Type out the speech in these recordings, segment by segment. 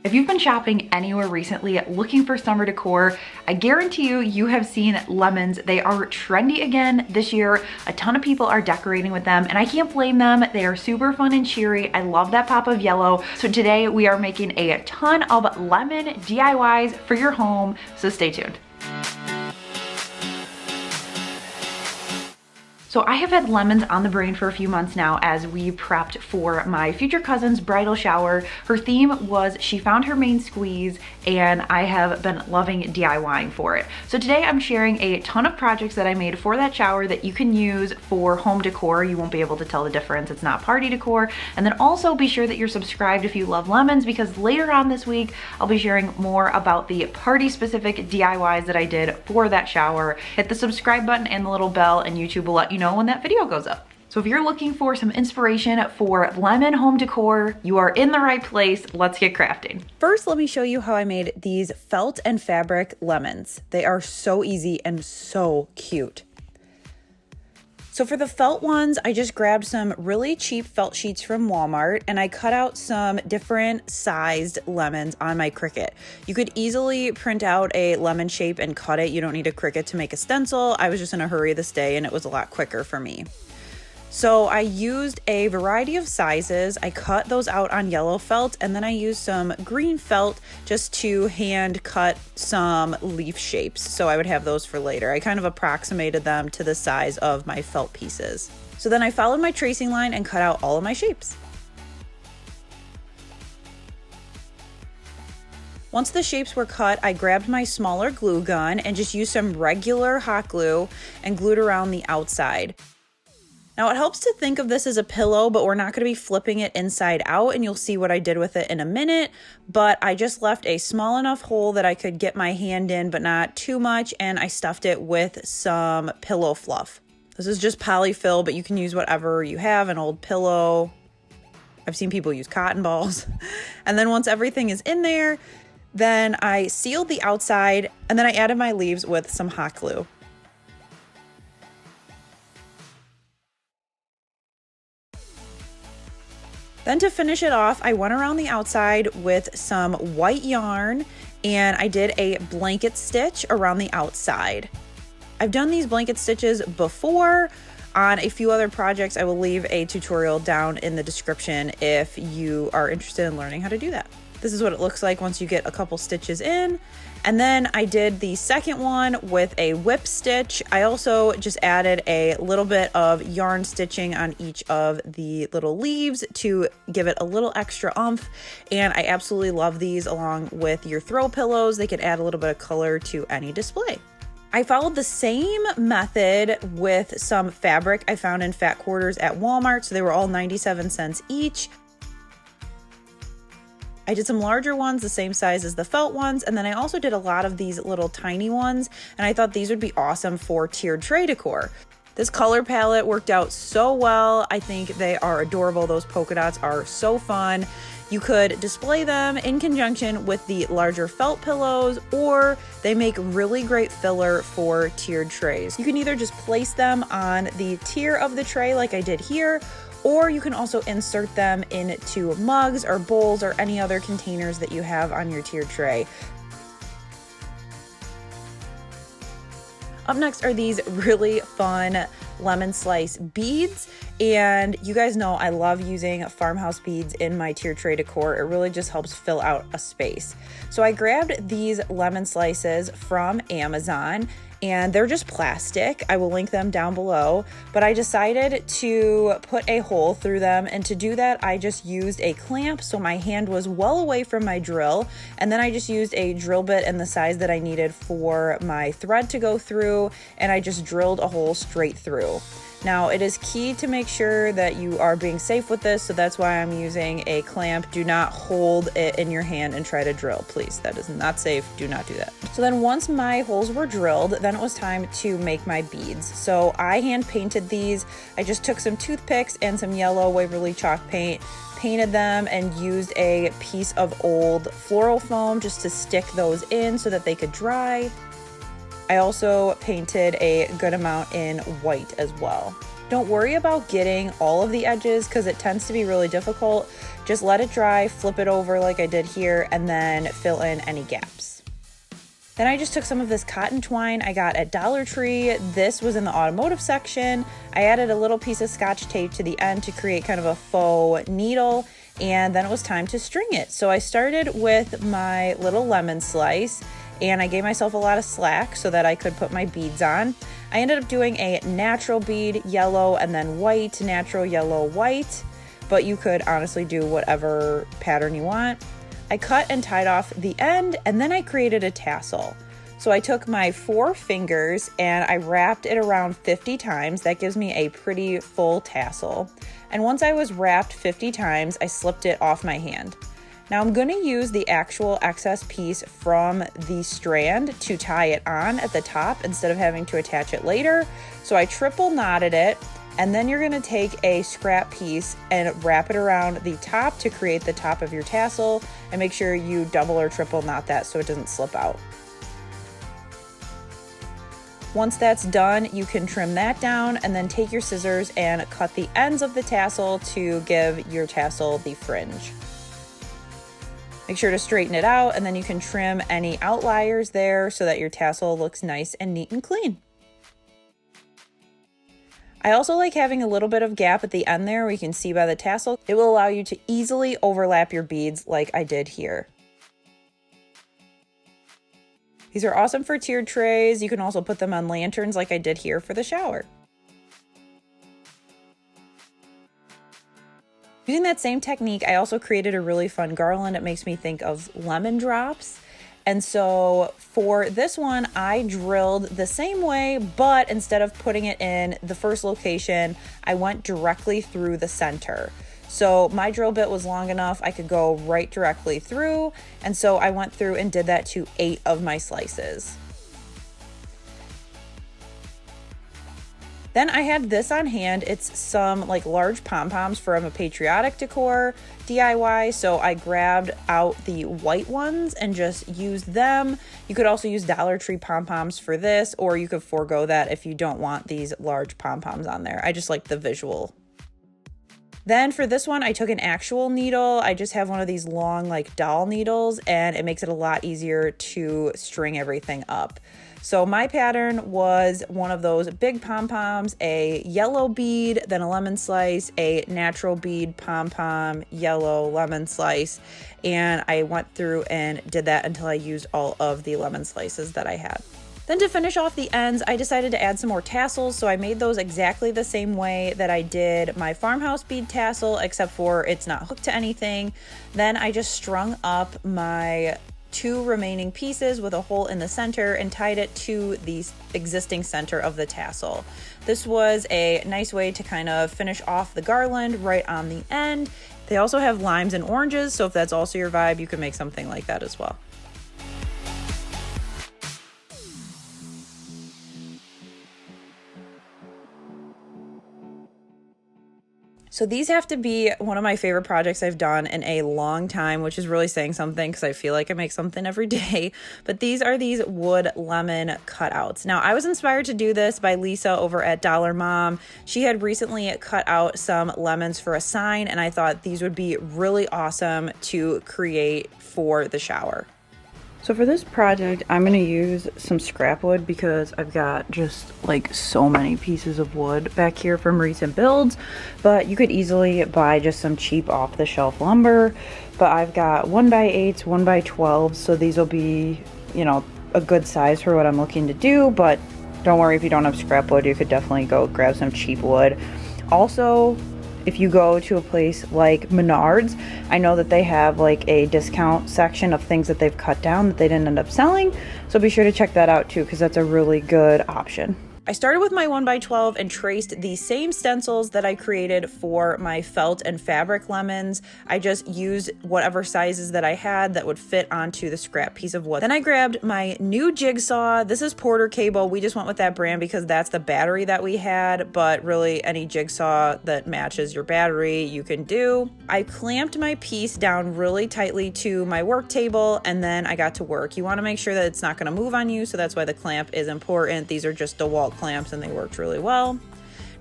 If you've been shopping anywhere recently looking for summer decor, I guarantee you have seen lemons. They are trendy again this year. A ton of people are decorating with them and I can't blame them. They are super fun and cheery. I love that pop of yellow. So today we are making a ton of lemon DIYs for your home, so stay tuned. So I have had lemons on the brain for a few months now as we prepped for my future cousin's bridal shower. Her theme was she found her main squeeze and I have been loving DIYing for it. So today I'm sharing a ton of projects that I made for that shower that you can use for home decor. You won't be able to tell the difference. It's not party decor. And then also be sure that you're subscribed if you love lemons, because later on this week I'll be sharing more about the party specific DIYs that I did for that shower. Hit the subscribe button and the little bell and YouTube will let you know when that video goes up. So if you're looking for some inspiration for lemon home decor, you are in the right place. Let's get crafting. First, let me show you how I made these felt and fabric lemons. They are so easy and so cute. So for the felt ones, I just grabbed some really cheap felt sheets from Walmart and I cut out some different sized lemons on my Cricut. You could easily print out a lemon shape and cut it. You don't need a Cricut to make a stencil. I was just in a hurry this day and it was a lot quicker for me. So I used a variety of sizes. I cut those out on yellow felt and then I used some green felt just to hand cut some leaf shapes. So I would have those for later. I kind of approximated them to the size of my felt pieces. So then I followed my tracing line and cut out all of my shapes. Once the shapes were cut, I grabbed my smaller glue gun and just used some regular hot glue and glued around the outside. Now it helps to think of this as a pillow, but we're not going to be flipping it inside out and you'll see what I did with it in a minute. But I just left a small enough hole that I could get my hand in, but not too much. And I stuffed it with some pillow fluff. This is just polyfill, but you can use whatever you have, an old pillow. I've seen people use cotton balls. And then once everything is in there, then I sealed the outside and then I added my leaves with some hot glue. Then to finish it off, I went around the outside with some white yarn and I did a blanket stitch around the outside. I've done these blanket stitches before on a few other projects. I will leave a tutorial down in the description if you are interested in learning how to do that. This is what it looks like once you get a couple stitches in. And then I did the second one with a whip stitch. I also just added a little bit of yarn stitching on each of the little leaves to give it a little extra oomph. And I absolutely love these along with your throw pillows. They can add a little bit of color to any display. I followed the same method with some fabric I found in fat quarters at Walmart. So they were all 97 cents each. I did some larger ones, the same size as the felt ones, and then I also did a lot of these little tiny ones, and I thought these would be awesome for tiered tray decor. This color palette worked out so well. I think they are adorable. Those polka dots are so fun. You could display them in conjunction with the larger felt pillows, or they make really great filler for tiered trays. You can either just place them on the tier of the tray like I did here, or you can also insert them into mugs or bowls or any other containers that you have on your tiered tray. Up next are these really fun lemon slice beads. And you guys know I love using farmhouse beads in my tiered tray decor. It really just helps fill out a space. So I grabbed these lemon slices from Amazon and they're just plastic. I will link them down below, but I decided to put a hole through them. And to do that, I just used a clamp. So my hand was well away from my drill. And then I just used a drill bit in the size that I needed for my thread to go through. And I just drilled a hole straight through. Now, it is key to make sure that you are being safe with this, so that's why I'm using a clamp. Do not hold it in your hand and try to drill, please. That is not safe. Do not do that. So then once my holes were drilled, then it was time to make my beads. So I hand painted these. I just took some toothpicks and some yellow Waverly chalk paint, painted them, and used a piece of old floral foam just to stick those in so that they could dry. I also painted a good amount in white as well. Don't worry about getting all of the edges because it tends to be really difficult. Just let it dry, flip it over like I did here, and then fill in any gaps. Then I just took some of this cotton twine I got at Dollar Tree. This was in the automotive section. I added a little piece of Scotch tape to the end to create kind of a faux needle, and then it was time to string it. So I started with my little lemon slice, and I gave myself a lot of slack so that I could put my beads on. I ended up doing a natural bead, yellow, and then white, natural, yellow, white, but you could honestly do whatever pattern you want. I cut and tied off the end, and then I created a tassel. So I took my 4 fingers and I wrapped it around 50 times. That gives me a pretty full tassel. And once I was wrapped 50 times, I slipped it off my hand. Now I'm going to use the actual excess piece from the strand to tie it on at the top instead of having to attach it later. So I triple knotted it, and then you're going to take a scrap piece and wrap it around the top to create the top of your tassel, and make sure you double or triple knot that so it doesn't slip out. Once that's done, you can trim that down and then take your scissors and cut the ends of the tassel to give your tassel the fringe. Make sure to straighten it out, and then you can trim any outliers there so that your tassel looks nice and neat and clean. I also like having a little bit of gap at the end there where you can see by the tassel. It will allow you to easily overlap your beads like I did here. These are awesome for tiered trays. You can also put them on lanterns like I did here for the shower. Using that same technique, I also created a really fun garland. It makes me think of lemon drops. And so for this one, I drilled the same way, but instead of putting it in the first location, I went directly through the center. So my drill bit was long enough, I could go right directly through. And so I went through and did that to 8 of my slices. Then I had this on hand. It's some like large pom-poms from a patriotic decor DIY. So I grabbed out the white ones and just used them. You could also use Dollar Tree pom-poms for this, or you could forego that if you don't want these large pom-poms on there. I just like the visual. Then for this one, I took an actual needle. I just have one of these long like doll needles, and it makes it a lot easier to string everything up. So my pattern was one of those big pom-poms, a yellow bead, then a lemon slice, a natural bead, pom-pom, yellow, lemon slice. And I went through and did that until I used all of the lemon slices that I had. Then to finish off the ends, I decided to add some more tassels. So I made those exactly the same way that I did my farmhouse bead tassel, except for it's not hooked to anything. Then I just strung up my 2 remaining pieces with a hole in the center and tied it to the existing center of the tassel. This was a nice way to kind of finish off the garland right on the end. They also have limes and oranges, so if that's also your vibe, you can make something like that as well. So these have to be one of my favorite projects I've done in a long time, which is really saying something because I feel like I make something every day. But these are these wood lemon cutouts. Now, I was inspired to do this by Lisa over at Dollar Mom. She had recently cut out some lemons for a sign, and I thought these would be really awesome to create for the shower. So for this project, I'm going to use some scrap wood because I've got just like so many pieces of wood back here from recent builds, but you could easily buy just some cheap off-the-shelf lumber. But I've got 1x8s, 1x12s, so these will be, you know, a good size for what I'm looking to do, but don't worry if you don't have scrap wood, you could definitely go grab some cheap wood. Also, if you go to a place like Menards, I know that they have like a discount section of things that they've cut down that they didn't end up selling. So be sure to check that out too, because that's a really good option. I started with my 1x12 and traced the same stencils that I created for my felt and fabric lemons. I just used whatever sizes that I had that would fit onto the scrap piece of wood. Then I grabbed my new jigsaw. This is Porter Cable. We just went with that brand because that's the battery that we had, but really any jigsaw that matches your battery you can do. I clamped my piece down really tightly to my work table, and then I got to work. You want to make sure that it's not going to move on you, so that's why the clamp is important. These are just DeWalt clamps and they worked really well.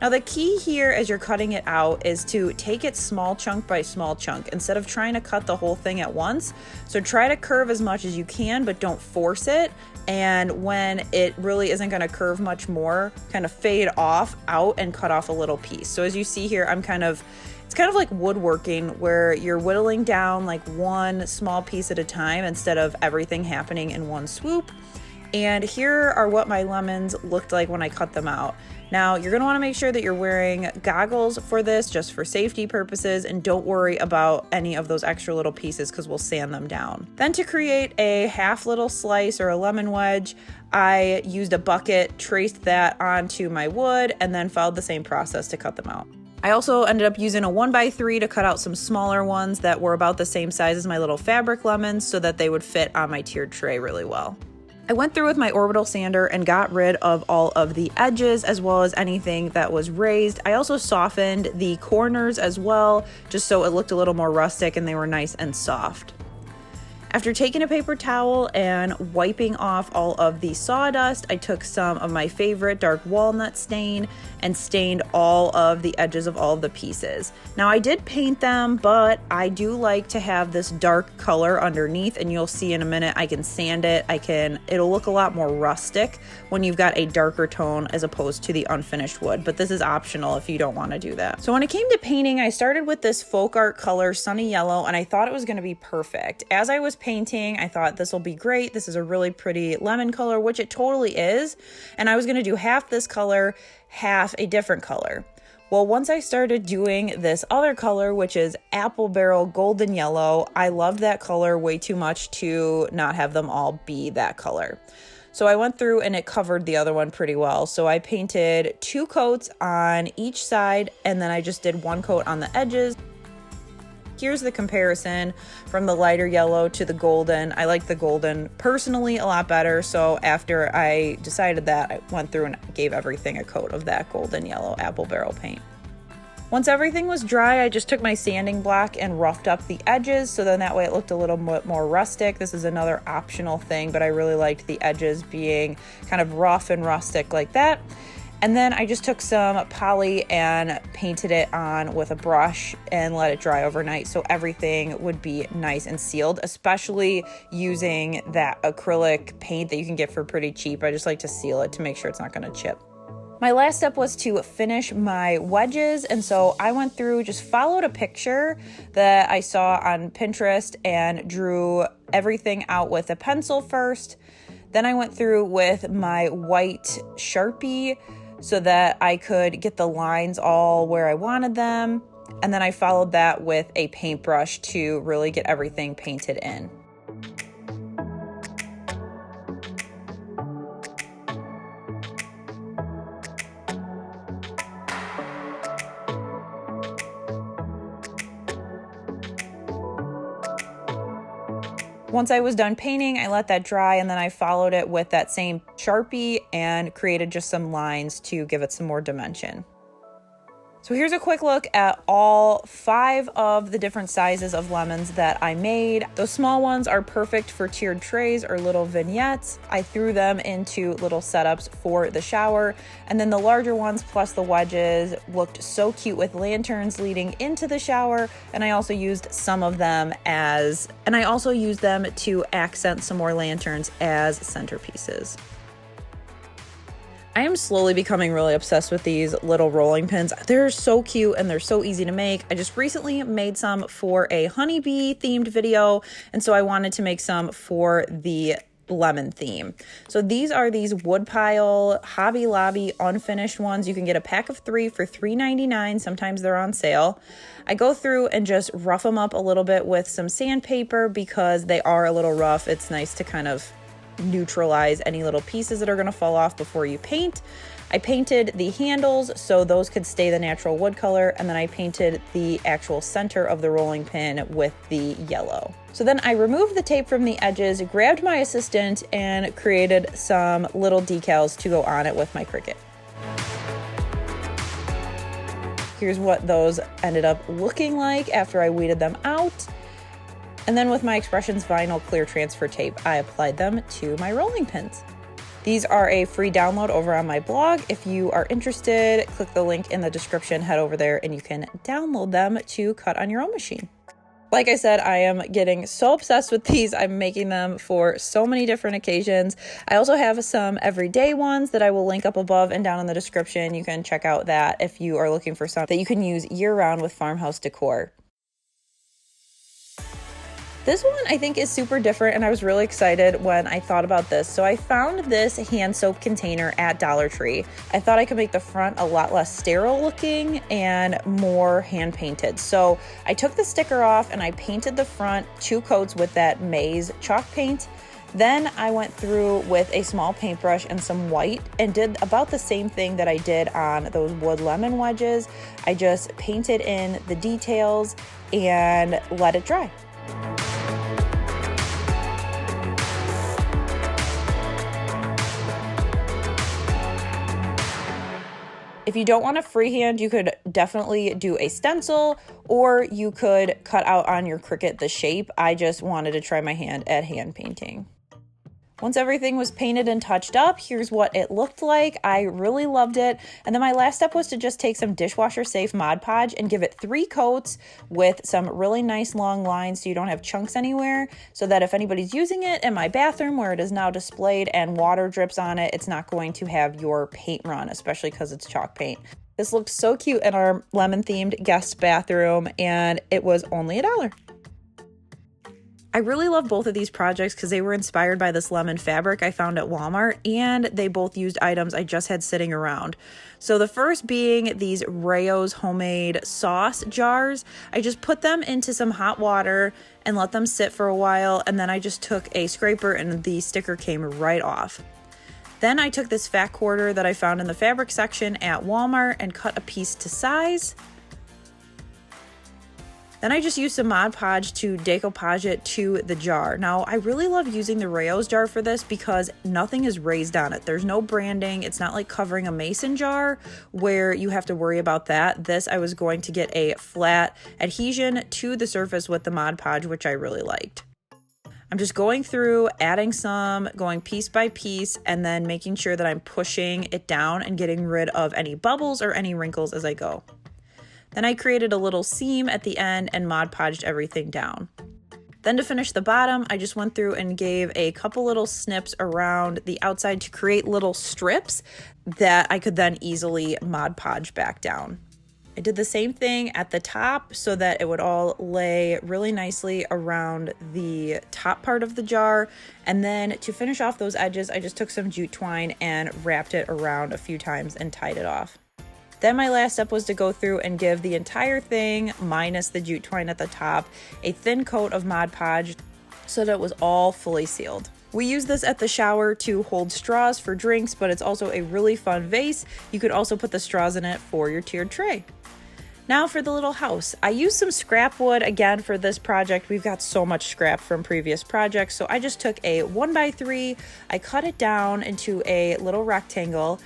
Now the key here as you're cutting it out is to take it small chunk by small chunk instead of trying to cut the whole thing at once. So try to curve as much as you can, but don't force it. And when it really isn't going to curve much more, kind of fade off out and cut off a little piece. So as you see here, it's kind of like woodworking where you're whittling down like one small piece at a time instead of everything happening in one swoop. And here are what my lemons looked like when I cut them out. Now, you're gonna wanna make sure that you're wearing goggles for this, just for safety purposes, and don't worry about any of those extra little pieces because we'll sand them down. Then to create a half little slice or a lemon wedge, I used a bucket, traced that onto my wood, and then followed the same process to cut them out. I also ended up using a 1x3 to cut out some smaller ones that were about the same size as my little fabric lemons so that they would fit on my tiered tray really well. I went through with my orbital sander and got rid of all of the edges as well as anything that was raised. I also softened the corners as well, just so it looked a little more rustic and they were nice and soft. After taking a paper towel and wiping off all of the sawdust, I took some of my favorite dark walnut stain and stained all of the edges of all of the pieces. Now I did paint them, but I do like to have this dark color underneath, and you'll see in a minute I can sand it. It'll look a lot more rustic when you've got a darker tone as opposed to the unfinished wood, but this is optional if you don't want to do that. So when it came to painting, I started with this folk art color, Sunny Yellow, and I thought it was going to be perfect. As I was painting, I thought this will be great. This is a really pretty lemon color, which it totally is. And I was going to do half this color, half a different color. Well, once I started doing this other color, which is apple barrel golden yellow, I loved that color way too much to not have them all be that color. So I went through and it covered the other one pretty well. So I painted 2 coats on each side, and then I just did 1 coat on the edges. Here's the comparison from the lighter yellow to the golden. I like the golden personally a lot better, so after I decided that, I went through and gave everything a coat of that golden yellow apple barrel paint. Once everything was dry, I just took my sanding block and roughed up the edges, so then that way it looked a little bit more rustic. This is another optional thing, but I really liked the edges being kind of rough and rustic like that. And then I just took some poly and painted it on with a brush and let it dry overnight so everything would be nice and sealed, especially using that acrylic paint that you can get for pretty cheap. I just like to seal it to make sure it's not going to chip. My last step was to finish my wedges, and so I went through, just followed a picture that I saw on Pinterest and drew everything out with a pencil first. Then I went through with my white Sharpie so that I could get the lines all where I wanted them. And then I followed that with a paintbrush to really get everything painted in. Once I was done painting, I let that dry, and then I followed it with that same Sharpie and created just some lines to give it some more dimension. So here's a quick look at all 5 of the different sizes of lemons that I made. Those small ones are perfect for tiered trays or little vignettes. I threw them into little setups for the shower. And then the larger ones plus the wedges looked so cute with lanterns leading into the shower. And I also used some of them to accent some more lanterns as centerpieces. I am slowly becoming really obsessed with these little rolling pins. They're so cute and they're so easy to make. I just recently made some for a honeybee themed video, and so I wanted to make some for the lemon theme. So these are these woodpile Hobby Lobby unfinished ones. You can get a pack of 3 for $3.99. Sometimes they're on sale. I go through and just rough them up a little bit with some sandpaper because they are a little rough. It's nice to kind of neutralize any little pieces that are going to fall off before you paint. I painted the handles so those could stay the natural wood color, and then I painted the actual center of the rolling pin with the yellow. So then I removed the tape from the edges, grabbed my assistant, and created some little decals to go on it with my Cricut. Here's what those ended up looking like after I weeded them out. And then with my Expressions vinyl clear transfer tape, I applied them to my rolling pins. These are a free download over on my blog. If you are interested, click the link in the description, head over there, and you can download them to cut on your own machine. Like I said, I am getting so obsessed with these. I'm making them for so many different occasions. I also have some everyday ones that I will link up above and down in the description. You can check out that if you are looking for some that you can use year-round with farmhouse decor. This one I think is super different, and I was really excited when I thought about this. So I found this hand soap container at Dollar Tree. I thought I could make the front a lot less sterile looking and more hand painted. So I took the sticker off and I painted the front 2 coats with that maize chalk paint. Then I went through with a small paintbrush and some white and did about the same thing that I did on those wood lemon wedges. I just painted in the details and let it dry. If you don't want a freehand, you could definitely do a stencil, or you could cut out on your Cricut the shape. I just wanted to try my hand at hand painting. Once everything was painted and touched up, here's what it looked like. I really loved it. And then my last step was to just take some dishwasher safe Mod Podge and give it 3 coats with some really nice long lines so you don't have chunks anywhere, so that if anybody's using it in my bathroom where it is now displayed and water drips on it, it's not going to have your paint run, especially because it's chalk paint. This looked so cute in our lemon themed guest bathroom, and it was only $1. I really love both of these projects because they were inspired by this lemon fabric I found at Walmart, and they both used items I just had sitting around. So the first being these Rayo's homemade sauce jars. I just put them into some hot water and let them sit for a while, and then I just took a scraper and the sticker came right off. Then I took this fat quarter that I found in the fabric section at Walmart and cut a piece to size. Then I just used some Mod Podge to decoupage it to the jar. Now, I really love using the Rayo's jar for this because nothing is raised on it. There's no branding. It's not like covering a mason jar where you have to worry about that. This, I was going to get a flat adhesion to the surface with the Mod Podge, which I really liked. I'm just going through, adding some, going piece by piece, and then making sure that I'm pushing it down and getting rid of any bubbles or any wrinkles as I go. Then I created a little seam at the end and Mod Podged everything down. Then to finish the bottom, I just went through and gave a couple little snips around the outside to create little strips that I could then easily Mod Podge back down. I did the same thing at the top so that it would all lay really nicely around the top part of the jar. And then to finish off those edges, I just took some jute twine and wrapped it around a few times and tied it off. Then my last step was to go through and give the entire thing, minus the jute twine at the top, a thin coat of Mod Podge so that it was all fully sealed. We use this at the shower to hold straws for drinks, but it's also a really fun vase. You could also put the straws in it for your tiered tray. Now for the little house. I used some scrap wood again for this project. We've got so much scrap from previous projects, so I just took a 1x3, I cut it down into a little rectangle,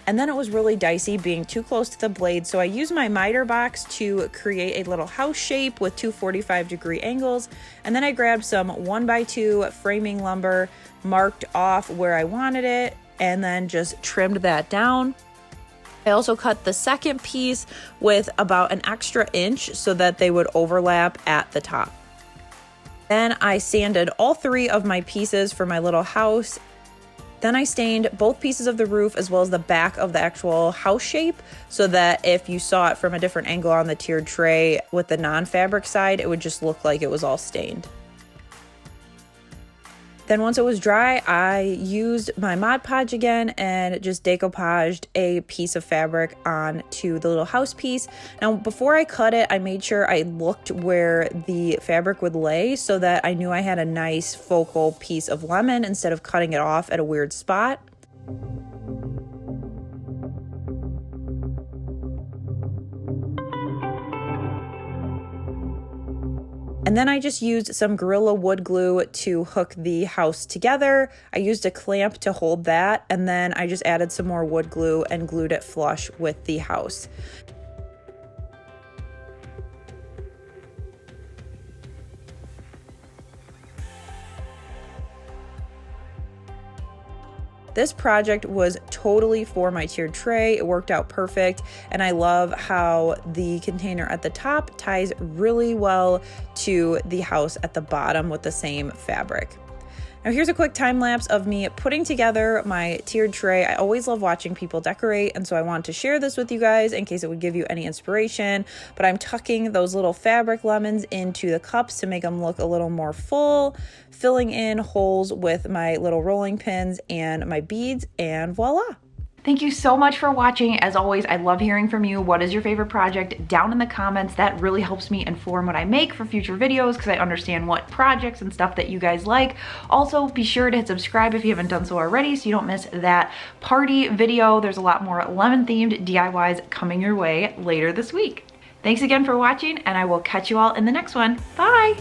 and then it was really dicey being too close to the blade, so I used my miter box to create a little house shape with 2 45-degree angles, and then I grabbed some 1x2 framing lumber, marked off where I wanted it, and then just trimmed that down. I also cut the second piece with about an extra inch so that they would overlap at the top. Then I sanded all 3 of my pieces for my little house. Then I stained both pieces of the roof as well as the back of the actual house shape so that if you saw it from a different angle on the tiered tray with the non-fabric side, it would just look like it was all stained. Then once it was dry, I used my Mod Podge again and just decoupaged a piece of fabric onto the little house piece. Now, before I cut it, I made sure I looked where the fabric would lay so that I knew I had a nice focal piece of lemon instead of cutting it off at a weird spot. And then I just used some Gorilla wood glue to hook the house together. I used a clamp to hold that, and then I just added some more wood glue and glued it flush with the house. This project was totally for my tiered tray. It worked out perfect, and I love how the container at the top ties really well to the house at the bottom with the same fabric. Now here's a quick time lapse of me putting together my tiered tray. I always love watching people decorate, and so I wanted to share this with you guys in case it would give you any inspiration. But I'm tucking those little fabric lemons into the cups to make them look a little more full, filling in holes with my little rolling pins and my beads, and voila. Thank you so much for watching. As always, I love hearing from you. What is your favorite project? Down in the comments. That really helps me inform what I make for future videos because I understand what projects and stuff that you guys like. Also, be sure to hit subscribe if you haven't done so already so you don't miss that party video. There's a lot more lemon themed DIYs coming your way later this week. Thanks again for watching, and I will catch you all in the next one. Bye!